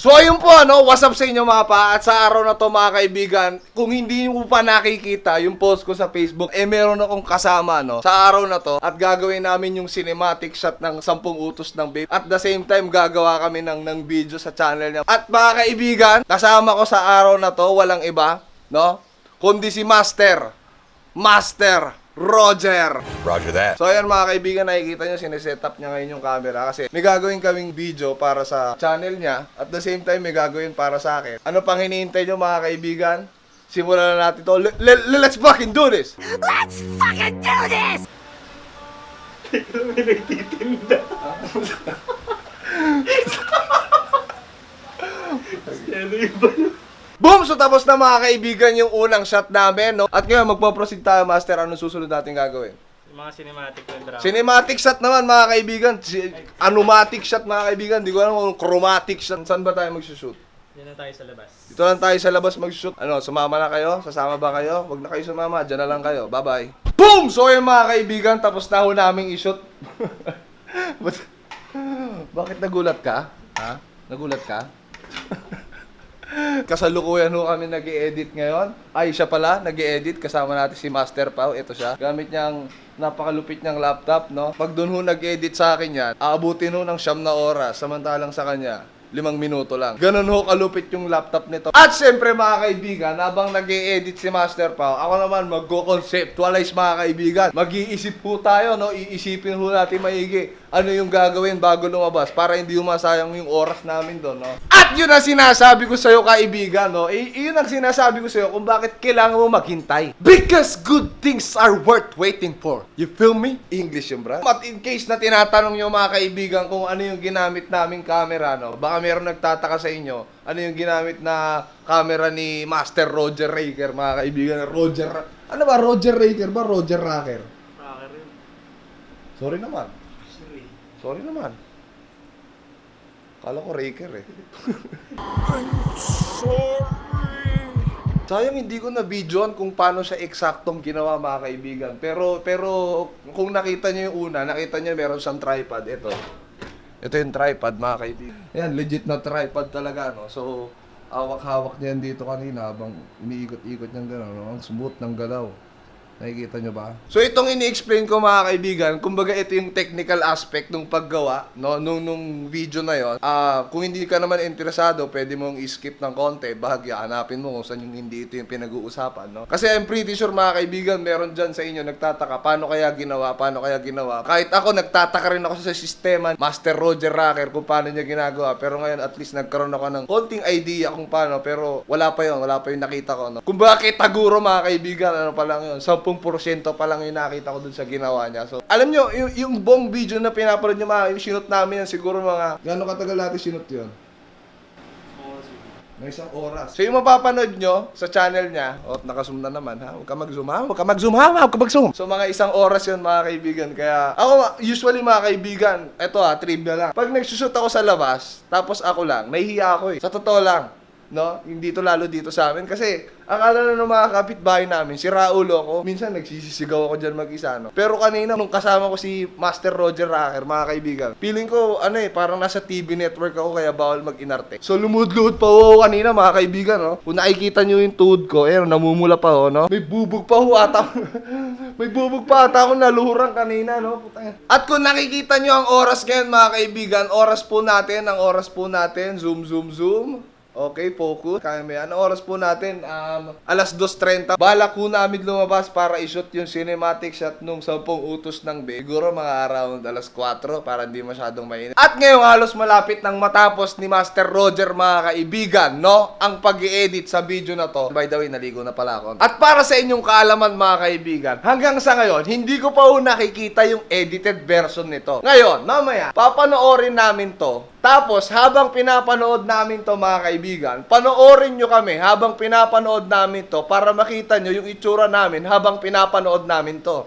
So ayun po what's up sa inyo mga pa. At sa araw na to mga kaibigan, kung hindi nyo pa nakikita yung post ko sa Facebook, meron akong kasama sa araw na to. At gagawin namin yung cinematic shot ng 10 utos ng babe. At the same time, gagawa kami ng video sa channel niya. At mga kaibigan, kasama ko sa araw na to, walang iba, kundi si Master Roger. Roger that. So ayan mga kaibigan, nakikita nyo, sineset up niya ngayon yung camera kasi may gagawin kaming video para sa channel niya at the same time may gagawin para sa akin. Ano pang hinihintay nyo mga kaibigan? Simulan na natin to. Let's fucking do this! Let's fucking do this! May nagtitinda. Ano yung ba? Boom! So tapos na mga kaibigan yung unang shot namin, At ngayon magpo-proceed tayo, Master. Anong susunod natin gagawin? Yung mga cinematic na drama. Cinematic shot naman mga kaibigan. Anumatic shot mga kaibigan. Di ko alam kung chromatic shot. Saan ba tayo magsushoot? Yan na tayo sa labas. Dito lang tayo sa labas mag-shoot. Sumama na kayo? Sasama ba kayo? Huwag na kayo sumama. Diyan na lang kayo. Bye-bye. Boom! So yun mga kaibigan, tapos na ho naming i-shoot. Bakit nagulat ka? Ha? Nagulat ka? Kasalukuyan ho kami nag-i-edit ngayon. Ay, siya pala, nag-i-edit. Kasama natin si Master Pao. Ito siya. Gamit niyang napakalupit niyang laptop, Pag doon ho nag-edit sa akin yan, aabutin ho ng 9 na oras. Samantalang sa kanya, 5 minuto lang. Ganun ho kalupit yung laptop nito. At syempre mga kaibigan, habang nag-i-edit si Master Pao, ako naman mag-conceptualize mga kaibigan. Mag-iisip po tayo, Iisipin ho natin maigi ano yung gagawin bago lumabas para hindi masayang yung oras namin doon, At yun ang sinasabi ko sa'yo kaibigan, Yun ang sinasabi ko sa'yo kung bakit kailangan mo maghintay. Because good things are worth waiting for. You feel me? English yung bro. At in case na tinatanong nyo mga kaibigan kung ano yung ginamit naming camera, baka meron nagtataka sa inyo, ano yung ginamit na camera ni Master Roger Raker, mga kaibigan. Ano ba? Roger Raker ba? Roger Raker? Rocker yun. Sorry naman. Sorry naman. Kala ko Raker eh. I'm sorry. Sayang hindi ko na videoan kung paano siya eksaktong ginawa mga kaibigan. Pero kung nakita niyo yung una, nakita niyo meron siyang tripod. Ito yung tripod mga kaibigan. Ayan, legit na tripod talaga, So, hawak-hawak niya dito kanina habang iniikot-ikot niyang gano'n, Ang smooth ng galaw. Nakikita nyo ba? So itong ini-explain ko mga kaibigan, kumbaga ito yung technical aspect ng paggawa, nung video na yon. Kung hindi ka naman interesado, pwede mong i-skip ng konti, bahagya, hanapin mo kung saan yung hindi ito yung pinag-uusapan, Kasi I'm pretty sure mga kaibigan, meron dyan sa inyo nagtataka, paano kaya ginawa? Kahit ako, nagtataka rin ako sa sistema, Master Roger Racker, kung paano niya ginagawa. Pero ngayon, at least nagkaroon ako ng konting idea kung paano, pero wala pa yung nakita ko, Kumbaga kitaguro mga kaibigan, ano pa lang yun, 10% pa lang yung nakita ko dun sa ginawa niya. So, alam nyo, yung buong video na pinapanood nyo, yung sinut namin yan, siguro mga, gano'ng katagal natin sinut yun? May 1 oras. So, yung mapapanood nyo sa channel niya, nakazoom na naman, ha? Huwag ka mag-zoom. So, mga 1 oras yun, mga kaibigan. Kaya, ako, usually, mga kaibigan, eto trivia lang. Pag nagsushoot ako sa labas, tapos ako lang, nahihiya ako eh. Sa totoo lang. Hindi to lalo dito sa amin kasi akala na ng mga kapitbahay namin, si Raulo ako, minsan nagsisisigaw ako dyan mag-isa, Pero kanina, nung kasama ko si Master Roger Racker, mga kaibigan, feeling ko, parang nasa TV network ako kaya bawal mag-inarte. So, lumudluhod pa ako kanina, mga kaibigan, Kung nakikita nyo yung tuhod ko, namumula pa ako, May bubog pa ako ata. May bubog pa ata ako naluhurang kanina, At kung nakikita nyo ang oras ngayon, mga kaibigan, ang oras po natin, zoom. Okay, focus. Kaya may ano oras po natin? 2:30. Balak po namin lumabas para i-shoot yung cinematic shot nung 10 utos ng babe. Siguro mga around 4:00 para hindi masyadong mainit. At ngayon halos malapit nang matapos ni Master Roger mga kaibigan, ang pag-i-edit sa video na to. By the way, naligo na pala ako. At para sa inyong kaalaman mga kaibigan, hanggang sa ngayon, hindi ko pa nakikita yung edited version nito. Ngayon, mamaya, papanoorin namin to. Tapos, habang pinapanood namin to mga kaibigan, panoorin nyo kami habang pinapanood namin to para makita nyo yung itsura namin habang pinapanood namin to.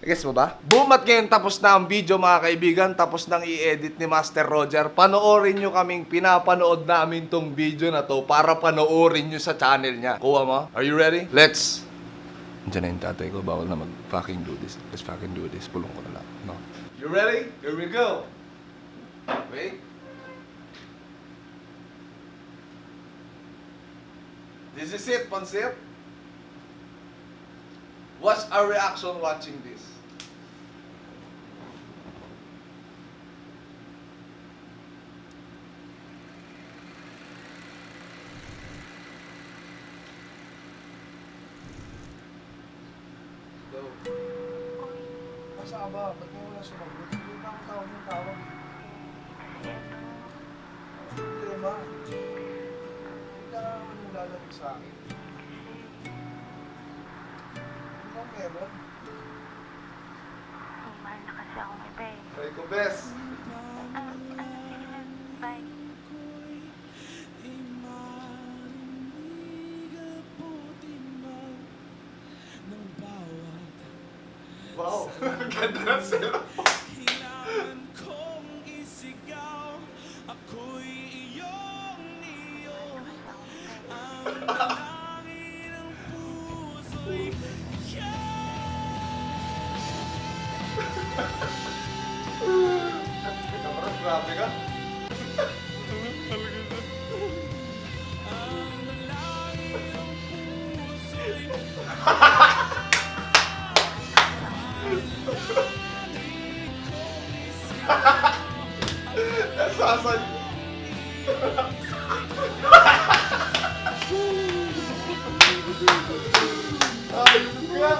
Guess mo ba? Boom! At ngayon tapos na ang video mga kaibigan. Tapos nang i-edit ni Master Roger. Panoorin nyo kaming pinapanood namin tong video na to para panoorin nyo sa channel niya. Kuha mo? Are you ready? Let's! Diyan na yung tatay ko. Bawal na mag-fucking do this. Let's fucking do this. Pulong ko na lang. No? You ready? Here we go! Wait. This is it, Pansip. What's our reaction watching this? Go. Asa ba? Ba't mo wala sumagot? Hindi na ako tawag ng tawag. Hindi ba? Hindi ka naman nilalabot sa akin. Ano ang meron? Mahal na kasi ako iba eh. Try ko best. Bye. Wow, ganda ng sila. Grabe ka. Nasasan. Ayun ka.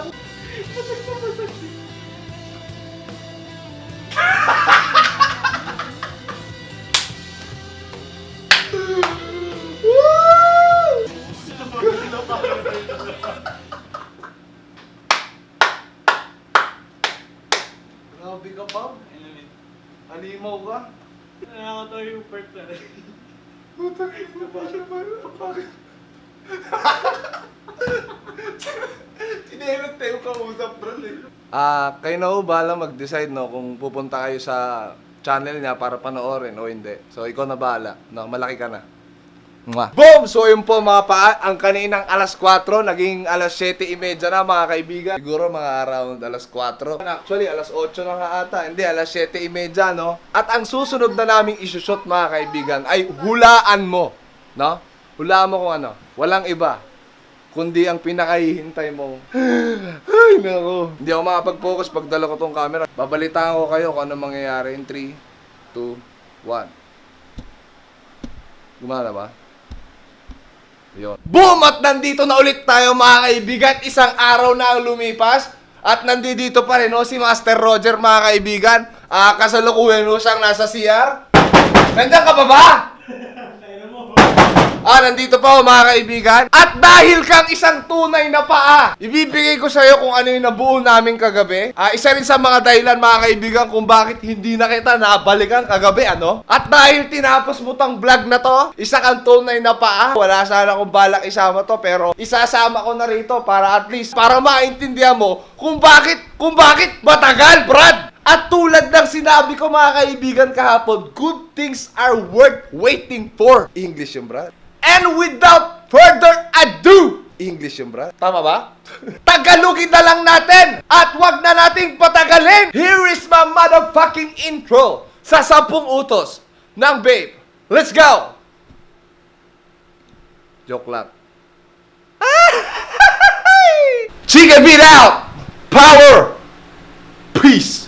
Grabe ka, Bob. Halimaw ka. Nakakatawa yung part na rin. Putang ina, bakit? Sinelot tayo kausap, bro. Kayo na ho bahala mag-decide no, kung pupunta kayo sa channel niya para panoorin o hindi. So, ikaw na bahala. No, malaki ka na. Mwah. Boom! So, yun po mga ang kaninang alas 4, naging alas 7:30 na mga kaibigan. Siguro mga around alas 4. Actually, alas 8 na nga ata. Hindi, alas 7:30, no? At ang susunod na naming isushoot mga kaibigan ay hulaan mo. No? Hulaan mo kung ano. Walang iba. Kundi ang pinakahihintay mo. Ay, nako. Hindi ako makapag-focus pag dala ko tong camera. Babalitaan ko kayo kung ano mangyayari in 3, 2, 1. Gumana ba? Yun. Boom! At nandito na ulit tayo mga kaibigan. Isang araw na ang lumipas. At nandito pa rin no, si Master Roger mga kaibigan. Kasalukuyan no siyang nasa CR. Nandiyan ka pa ba? Nandito pa ako mga kaibigan. At dahil kang isang tunay na paa, ibibigay ko sa'yo kung ano yung nabuo namin kagabi. Isa rin sa mga dahilan mga kaibigan kung bakit hindi na kita nabalikan kagabi, ano? At dahil tinapos mo tang vlog na to, isa kang tunay na paa. Wala sana akong balak isama to, pero isasama ko na rito para at least, para maintindihan mo kung bakit matagal, Brad! At tulad ng sinabi ko mga kaibigan kahapon, good things are worth waiting for. English yung Brad. And without further ado, English yung Brad. Tama ba? Tagalogin na lang natin at wag na nating patagalin. Here is my motherfucking intro sa 10 utos ng Babe. Let's go! Joke lang. Chicken beat out! Power! Peace!